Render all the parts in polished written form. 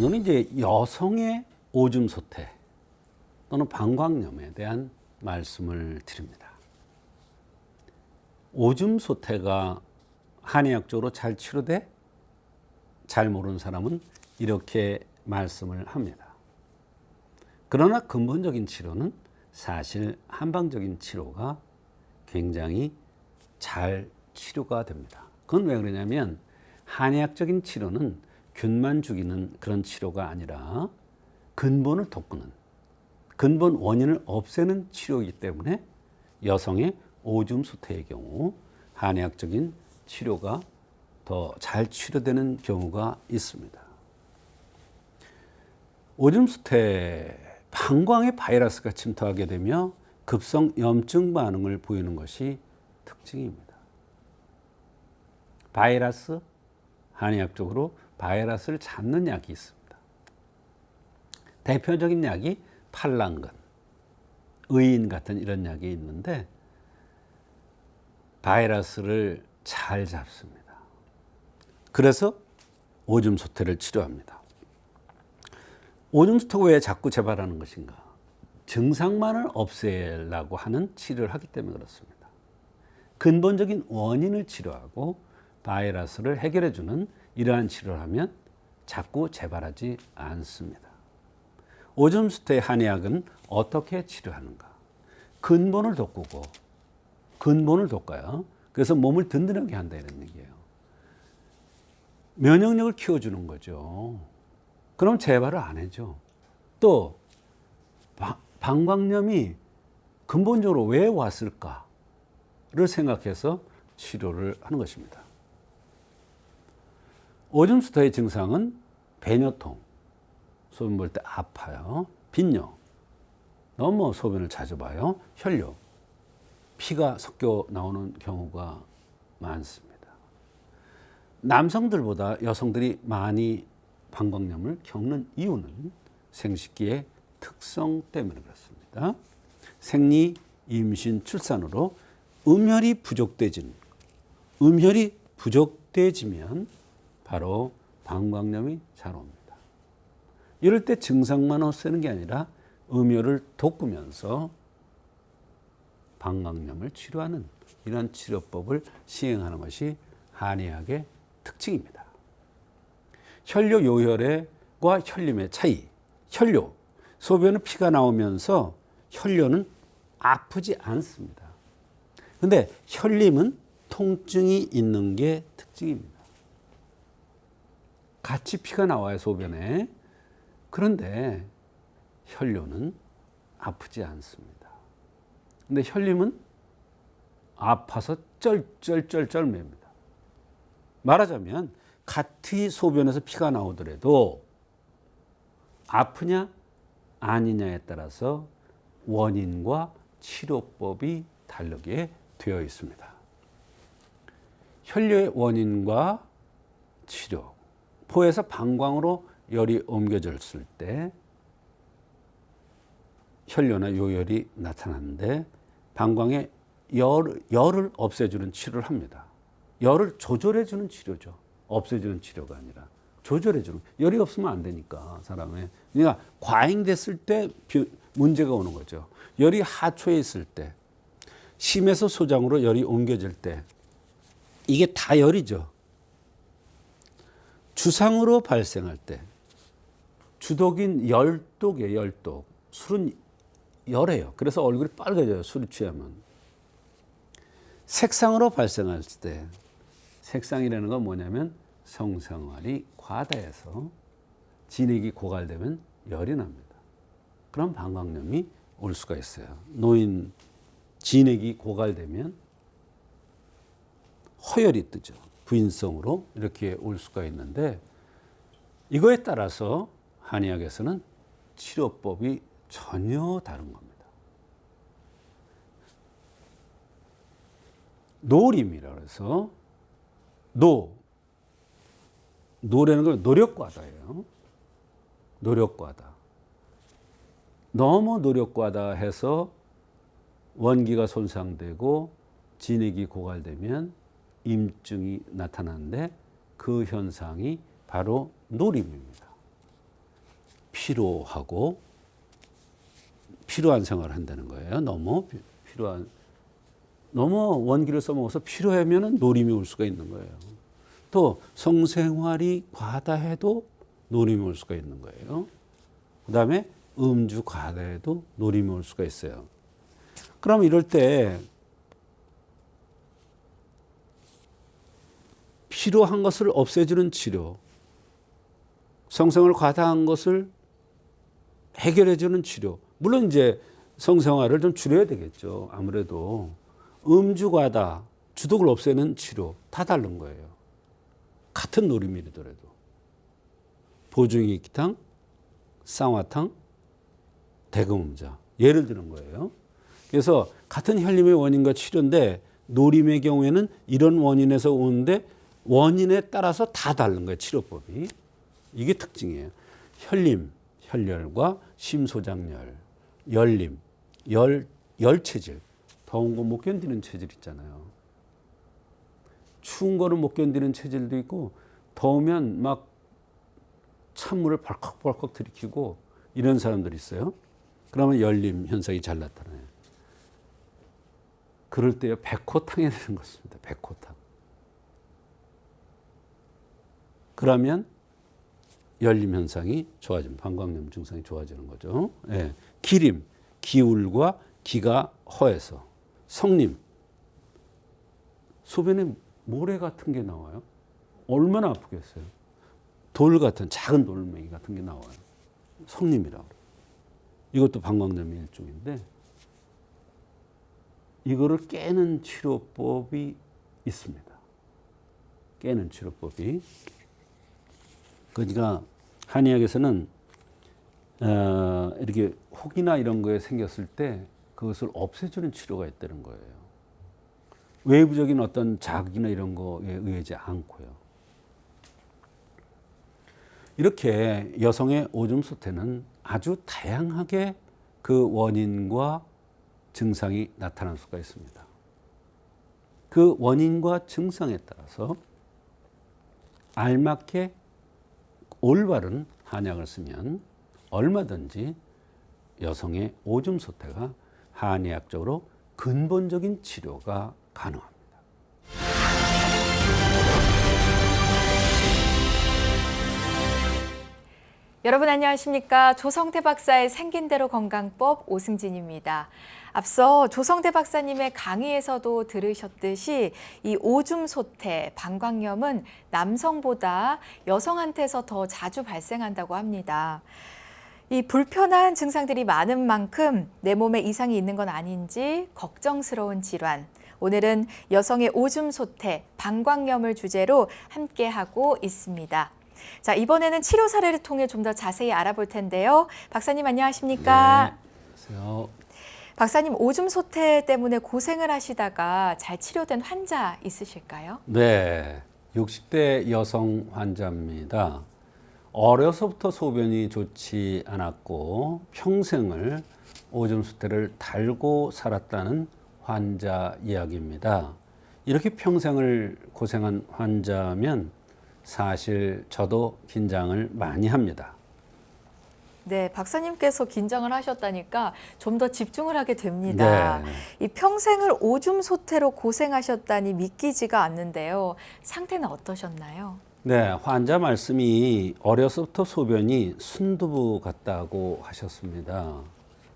오늘은 이제 여성의 오줌 소태 또는 방광염에 대한 말씀을 드립니다. 오줌 소태가 한의학적으로 잘 치료돼? 잘 모르는 사람은 이렇게 말씀을 합니다. 그러나 근본적인 치료는 사실 한방적인 치료가 굉장히 잘 치료가 됩니다. 그건 왜 그러냐면 한의학적인 치료는 균만 죽이는 그런 치료가 아니라 근본을 돋구는, 근본 원인을 없애는 치료이기 때문에 여성의 오줌 소태의 경우 한의학적인 치료가 더 잘 치료되는 경우가 있습니다. 오줌 소태, 방광에 바이러스가 침투하게 되며 급성 염증 반응을 보이는 것이 특징입니다. 바이러스, 한의학적으로 바이러스를 잡는 약이 있습니다. 대표적인 약이 팔랑근, 의인 같은 이런 약이 있는데 바이러스를 잘 잡습니다. 그래서 오줌 소태를 치료합니다. 오줌 소태가 왜 자꾸 재발하는 것인가? 증상만을 없애려고 하는 치료를 하기 때문에 그렇습니다. 근본적인 원인을 치료하고 바이러스를 해결해주는 이러한 치료를 하면 자꾸 재발하지 않습니다. 오줌 소태의 한의학은 어떻게 치료하는가? 근본을 돋구고, 근본을 돋궈요. 그래서 몸을 든든하게 한다 이런 얘기예요. 면역력을 키워주는 거죠. 그럼 재발을 안 해죠. 또 방광염이 근본적으로 왜 왔을까를 생각해서 치료를 하는 것입니다. 오줌 소태의 증상은 배뇨통, 소변 볼 때 아파요. 빈뇨, 너무 소변을 자주 봐요. 혈뇨, 피가 섞여 나오는 경우가 많습니다. 남성들보다 여성들이 많이 방광염을 겪는 이유는 생식기의 특성 때문에 그렇습니다. 생리, 임신, 출산으로 음혈이 부족돼지면 바로 방광염이 잘 옵니다. 이럴 때 증상만 없애는 게 아니라 음혈을 돋구면서 방광염을 치료하는 이런 치료법을 시행하는 것이 한의학의 특징입니다. 혈뇨 요혈과 혈림의 차이. 혈뇨, 소변은 피가 나오면서 혈뇨는 아프지 않습니다. 그런데 혈림은 통증이 있는 게 특징입니다. 같이 피가 나와요, 소변에. 그런데 혈뇨는 아프지 않습니다. 근데 혈림은 아파서 쩔쩔쩔쩔 맵니다. 말하자면 같이 소변에서 피가 나오더라도 아프냐 아니냐에 따라서 원인과 치료법이 다르게 되어 있습니다. 혈뇨의 원인과 치료, 포에서 방광으로 열이 옮겨졌을 때 혈뇨나 요열이 나타나는데 방광에 열을 없애주는 치료를 합니다. 열을 조절해주는 치료죠. 없애주는 치료가 아니라 조절해주는. 열이 없으면 안 되니까 사람의. 그러니까 과잉됐을 때 문제가 오는 거죠. 열이 하초에 있을 때, 심에서 소장으로 열이 옮겨질 때 이게 다 열이죠. 주상으로 발생할 때 주독인 열독이에요. 열독. 술은 열해요. 그래서 얼굴이 빨개져요. 술이 취하면. 색상으로 발생할 때, 색상이라는 건 뭐냐면 성생활이 과다해서 진액이 고갈되면 열이 납니다. 그럼 방광염이 올 수가 있어요. 노인 진액이 고갈되면 허열이 뜨죠. 부인성으로 이렇게 올 수가 있는데 이거에 따라서 한의학에서는 치료법이 전혀 다른 겁니다. 노림이라고 해서 노라는 건 노력과다예요. 노력과다. 너무 노력과다 해서 원기가 손상되고 진액이 고갈되면 임증이 나타나는데 그 현상이 바로 노림입니다. 피로하고 피로한 생활을 한다는 거예요. 너무 원기를 써먹어서 피로하면 노림이 올 수가 있는 거예요. 또 성생활이 과다해도 노림이 올 수가 있는 거예요. 그 다음에 음주 과다해도 노림이 올 수가 있어요. 그럼 이럴 때 필요한 것을 없애주는 치료, 성생활 과다한 것을 해결해주는 치료. 물론 이제 성생활을 좀 줄여야 되겠죠. 아무래도 음주 과다, 주독을 없애는 치료 다 다른 거예요. 같은 노림이더라도 보증이익탕, 쌍화탕, 대금음자 예를 드는 거예요. 그래서 같은 혈림의 원인과 치료인데 노림의 경우에는 이런 원인에서 오는데 원인에 따라서 다 다른 거예요. 치료법이. 이게 특징이에요. 혈림, 혈열과 심소장열, 열림, 열체질. 더운 거 못 견디는 체질 있잖아요. 추운 거는 못 견디는 체질도 있고 더우면 막 찬물을 벌컥벌컥 들이키고 이런 사람들이 있어요. 그러면 열림 현상이 잘 나타나요. 그럴 때요 백호탕이 되는 것입니다. 백호탕. 그러면 열림 현상이 좋아지면 방광염 증상이 좋아지는 거죠. 예. 기림, 기울과 기가 허해서. 성림, 소변에 모래 같은 게 나와요. 얼마나 아프겠어요. 돌 같은 작은 돌멩이 같은 게 나와요. 성림이라고. 이것도 방광염의 일종인데 이거를 깨는 치료법이 있습니다. 깨는 치료법이. 그러니까 한의학에서는 이렇게 혹이나 이런 거에 생겼을 때 그것을 없애주는 치료가 있다는 거예요. 외부적인 어떤 자극이나 이런 거에 의하지 않고요. 이렇게 여성의 오줌 소태는 아주 다양하게 그 원인과 증상이 나타날 수가 있습니다. 그 원인과 증상에 따라서 알맞게 올바른 한약을 쓰면 얼마든지 여성의 오줌 소태가 한의학적으로 근본적인 치료가 가능합니다. 여러분 안녕하십니까? 조성태 박사의 생긴대로 건강법 오승진입니다. 앞서 조성태 박사님의 강의에서도 들으셨듯이 이 오줌 소태, 방광염은 남성보다 여성한테서 더 자주 발생한다고 합니다. 이 불편한 증상들이 많은 만큼 내 몸에 이상이 있는 건 아닌지 걱정스러운 질환. 오늘은 여성의 오줌 소태, 방광염을 주제로 함께하고 있습니다. 자, 이번에는 치료 사례를 통해 좀 더 자세히 알아볼 텐데요. 박사님 안녕하십니까? 네, 안녕하세요. 박사님, 오줌 소태 때문에 고생을 하시다가 잘 치료된 환자 있으실까요? 네, 60대 여성 환자입니다. 어려서부터 소변이 좋지 않았고 평생을 오줌 소태를 달고 살았다는 환자 이야기입니다. 이렇게 평생을 고생한 환자면 사실 저도 긴장을 많이 합니다. 네, 박사님께서 긴장을 하셨다니까 좀 더 집중을 하게 됩니다. 네. 이 평생을 오줌 소태로 고생하셨다니 믿기지가 않는데요. 상태는 어떠셨나요? 네, 환자 말씀이 어려서부터 소변이 순두부 같다고 하셨습니다.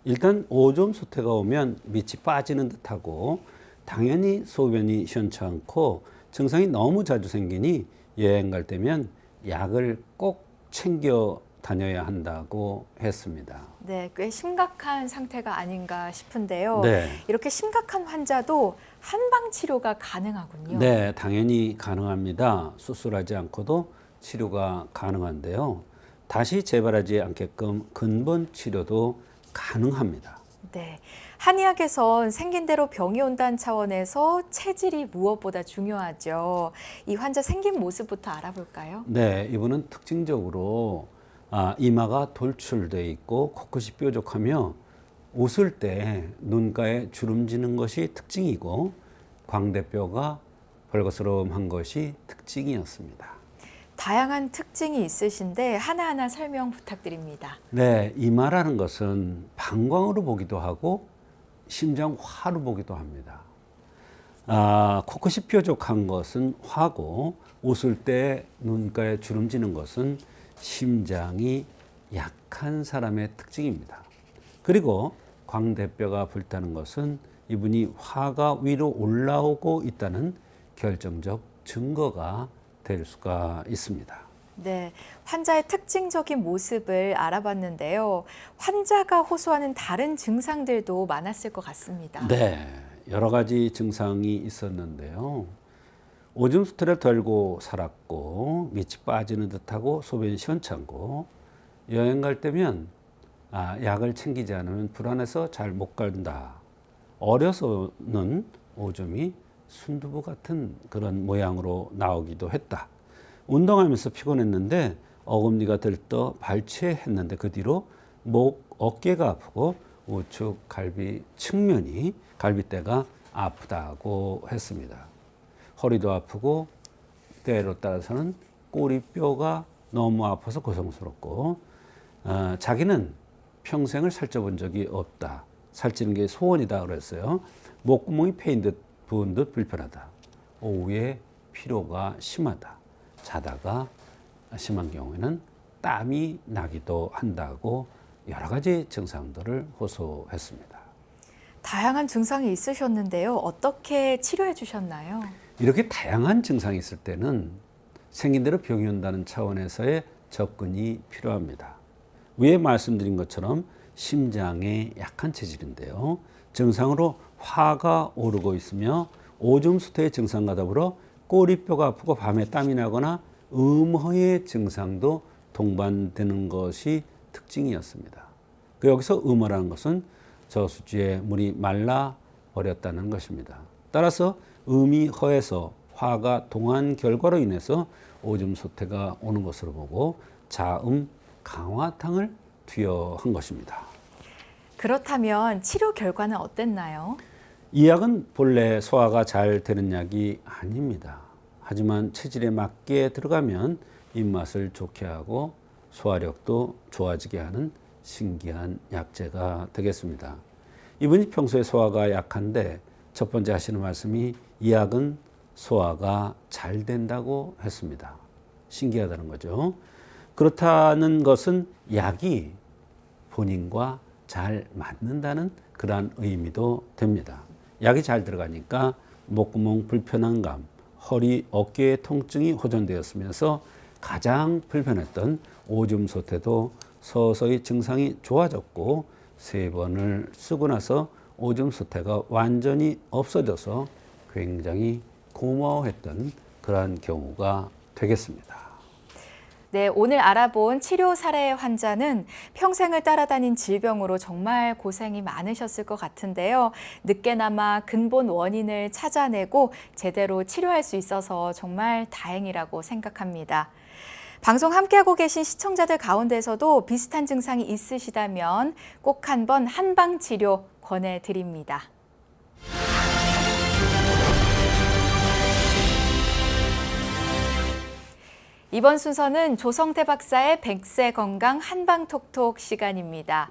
일단 오줌 소태가 오면 밑이 빠지는 듯하고 당연히 소변이 시원치 않고 증상이 너무 자주 생기니 여행 갈 때면 약을 꼭 챙겨 다녀야 한다고 했습니다. 네, 꽤 심각한 상태가 아닌가 싶은데요. 네. 이렇게 심각한 환자도 한방 치료가 가능하군요. 네, 당연히 가능합니다. 수술하지 않고도 치료가 가능한데요. 다시 재발하지 않게끔 근본 치료도 가능합니다. 네, 한의학에선 생긴 대로 병이 온다는 차원에서 체질이 무엇보다 중요하죠. 이 환자 생긴 모습부터 알아볼까요? 네, 이분은 특징적으로 이마가 돌출되어 있고 코끝이 뾰족하며 웃을 때 눈가에 주름지는 것이 특징이고 광대뼈가 벌거스름한 것이 특징이었습니다. 다양한 특징이 있으신데 하나하나 설명 부탁드립니다. 네, 이마라는 것은 방광으로 보기도 하고 심장화로 보기도 합니다. 코끝이 뾰족한 것은 화고 웃을 때 눈가에 주름지는 것은 심장이 약한 사람의 특징입니다. 그리고 광대뼈가 불타는 것은 이분이 화가 위로 올라오고 있다는 결정적 증거가 될 수가 있습니다. 네, 환자의 특징적인 모습을 알아봤는데요. 환자가 호소하는 다른 증상들도 많았을 것 같습니다. 네, 여러 가지 증상이 있었는데요. 오줌 수트를 덜고 살았고 밑이 빠지는 듯하고 소변이 시원찮고 여행 갈 때면 약을 챙기지 않으면 불안해서 잘 못 간다. 어려서는 오줌이 순두부 같은 그런 모양으로 나오기도 했다. 운동하면서 피곤했는데 어금니가 들떠 발치했는데 그 뒤로 목, 어깨가 아프고 우측 갈비 측면이 갈비뼈가 아프다고 했습니다. 허리도 아프고 때로 따라서는 꼬리뼈가 너무 아파서 고통스럽고 자기는 평생을 살쪄본 적이 없다. 살찌는 게 소원이다 그랬어요. 목구멍이 패인 듯 부은 듯 불편하다. 오후에 피로가 심하다. 자다가 심한 경우에는 땀이 나기도 한다고 여러 가지 증상들을 호소했습니다. 다양한 증상이 있으셨는데요. 어떻게 치료해 주셨나요? 이렇게 다양한 증상이 있을 때는 생긴 대로 병이 온다는 차원에서의 접근이 필요합니다. 위에 말씀드린 것처럼 심장에 약한 체질인데요. 증상으로 화가 오르고 있으며 오줌 수태의 증상과 더불어 꼬리뼈가 아프고 밤에 땀이 나거나 음허의 증상도 동반되는 것이 특징이었습니다. 여기서 음허라는 것은 저수지에 물이 말라 버렸다는 것입니다. 따라서 음이 허해서 화가 동한 결과로 인해서 오줌 소태가 오는 것으로 보고 자음 강화탕을 투여한 것입니다. 그렇다면 치료 결과는 어땠나요? 이 약은 본래 소화가 잘 되는 약이 아닙니다. 하지만 체질에 맞게 들어가면 입맛을 좋게 하고 소화력도 좋아지게 하는 신기한 약재가 되겠습니다. 이분이 평소에 소화가 약한데 첫 번째 하시는 말씀이 이 약은 소화가 잘 된다고 했습니다. 신기하다는 거죠. 그렇다는 것은 약이 본인과 잘 맞는다는 그러한 의미도 됩니다. 약이 잘 들어가니까 목구멍 불편한 감, 허리, 어깨의 통증이 호전되었으면서 가장 불편했던 오줌 소태도 서서히 증상이 좋아졌고 3번을 쓰고 나서 오줌 소태가 완전히 없어져서 굉장히 고마워했던 그러한 경우가 되겠습니다. 네, 오늘 알아본 치료 사례의 환자는 평생을 따라다닌 질병으로 정말 고생이 많으셨을 것 같은데요. 늦게나마 근본 원인을 찾아내고 제대로 치료할 수 있어서 정말 다행이라고 생각합니다. 방송 함께하고 계신 시청자들 가운데서도 비슷한 증상이 있으시다면 꼭 한번 한방치료 권해드립니다. 이번 순서는 조성태 박사의 백세 건강 한방톡톡 시간입니다.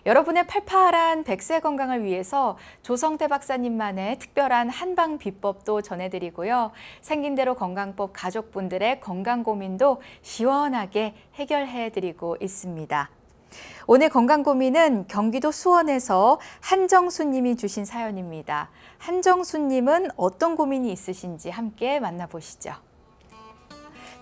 여러분의 팔팔한 백세 건강을 위해서 조성태 박사님만의 특별한 한방 비법도 전해드리고요. 생긴 대로 건강법 가족분들의 건강 고민도 시원하게 해결해드리고 있습니다. 오늘 건강 고민은 경기도 수원에서 한정수님이 주신 사연입니다. 한정수님은 어떤 고민이 있으신지 함께 만나보시죠.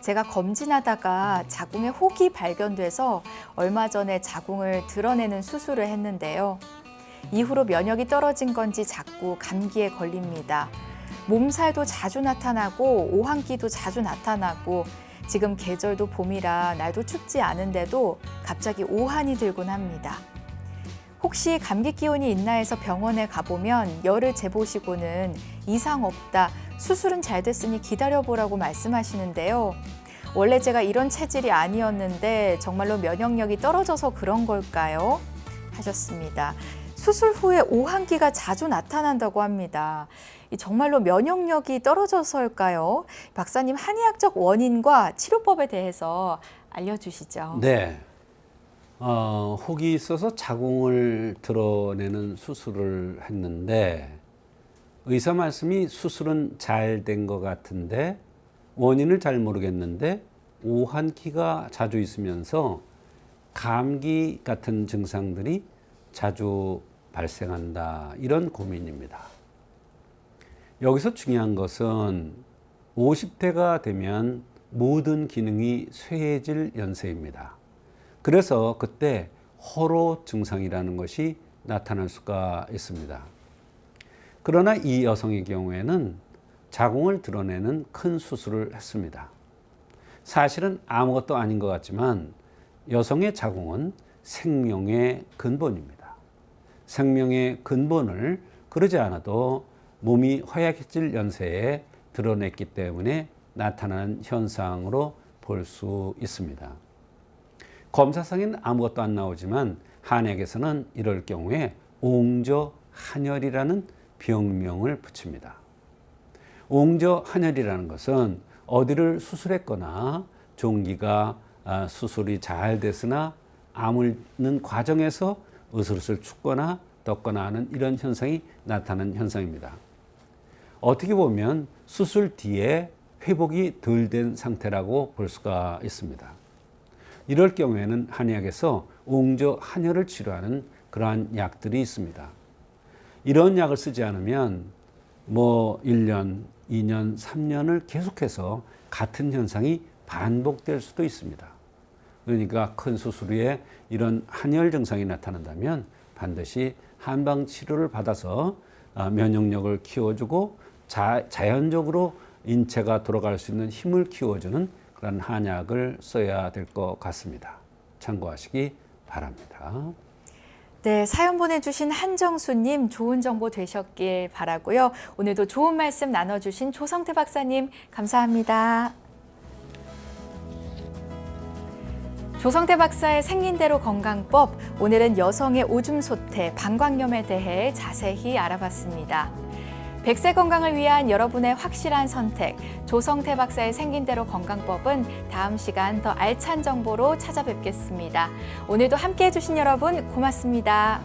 제가 검진하다가 자궁에 혹이 발견돼서 얼마 전에 자궁을 드러내는 수술을 했는데요. 이후로 면역이 떨어진 건지 자꾸 감기에 걸립니다. 몸살도 자주 나타나고 오한기도 자주 나타나고 지금 계절도 봄이라 날도 춥지 않은데도 갑자기 오한이 들곤 합니다. 혹시 감기 기운이 있나 해서 병원에 가보면 열을 재보시고는 이상 없다, 수술은 잘 됐으니 기다려보라고 말씀하시는데요. 원래 제가 이런 체질이 아니었는데 정말로 면역력이 떨어져서 그런 걸까요? 하셨습니다. 수술 후에 오한기가 자주 나타난다고 합니다. 정말로 면역력이 떨어져서일까요? 박사님, 한의학적 원인과 치료법에 대해서 알려주시죠. 네. 혹이 있어서 자궁을 드러내는 수술을 했는데 의사 말씀이 수술은 잘 된 것 같은데 원인을 잘 모르겠는데 오한기가 자주 있으면서 감기 같은 증상들이 자주 발생한다. 이런 고민입니다. 여기서 중요한 것은 50대가 되면 모든 기능이 쇠해질 연세입니다. 그래서 그때 호로 증상이라는 것이 나타날 수가 있습니다. 그러나 이 여성의 경우에는 자궁을 드러내는 큰 수술을 했습니다. 사실은 아무것도 아닌 것 같지만 여성의 자궁은 생명의 근본입니다. 생명의 근본을 그러지 않아도 몸이 허약해질 연세에 드러냈기 때문에 나타나는 현상으로 볼 수 있습니다. 검사상에는 아무것도 안 나오지만 한약에서는 이럴 경우에 옹저한혈이라는 병명을 붙입니다. 옹저한혈이라는 것은 어디를 수술했거나 종기가 수술이 잘 됐으나 아물는 과정에서 으슬으슬 춥거나 떴거나 하는 이런 현상이 나타나는 현상입니다. 어떻게 보면 수술 뒤에 회복이 덜 된 상태라고 볼 수가 있습니다. 이럴 경우에는 한의학에서 옹저한혈을 치료하는 그러한 약들이 있습니다. 이런 약을 쓰지 않으면 1년, 2년, 3년을 계속해서 같은 현상이 반복될 수도 있습니다. 그러니까 큰 수술 후에 이런 한혈 증상이 나타난다면 반드시 한방 치료를 받아서 면역력을 키워주고 자연적으로 인체가 돌아갈 수 있는 힘을 키워주는 그런 한약을 써야 될 것 같습니다. 참고하시기 바랍니다. 네, 사연 보내주신 한정수님 좋은 정보 되셨길 바라고요. 오늘도 좋은 말씀 나눠주신 조성태 박사님 감사합니다. 조성태 박사의 생긴대로 건강법, 오늘은 여성의 오줌 소태, 방광염에 대해 자세히 알아봤습니다. 100세 건강을 위한 여러분의 확실한 선택, 조성태 박사의 생긴대로 건강법은 다음 시간 더 알찬 정보로 찾아뵙겠습니다. 오늘도 함께해 주신 여러분 고맙습니다.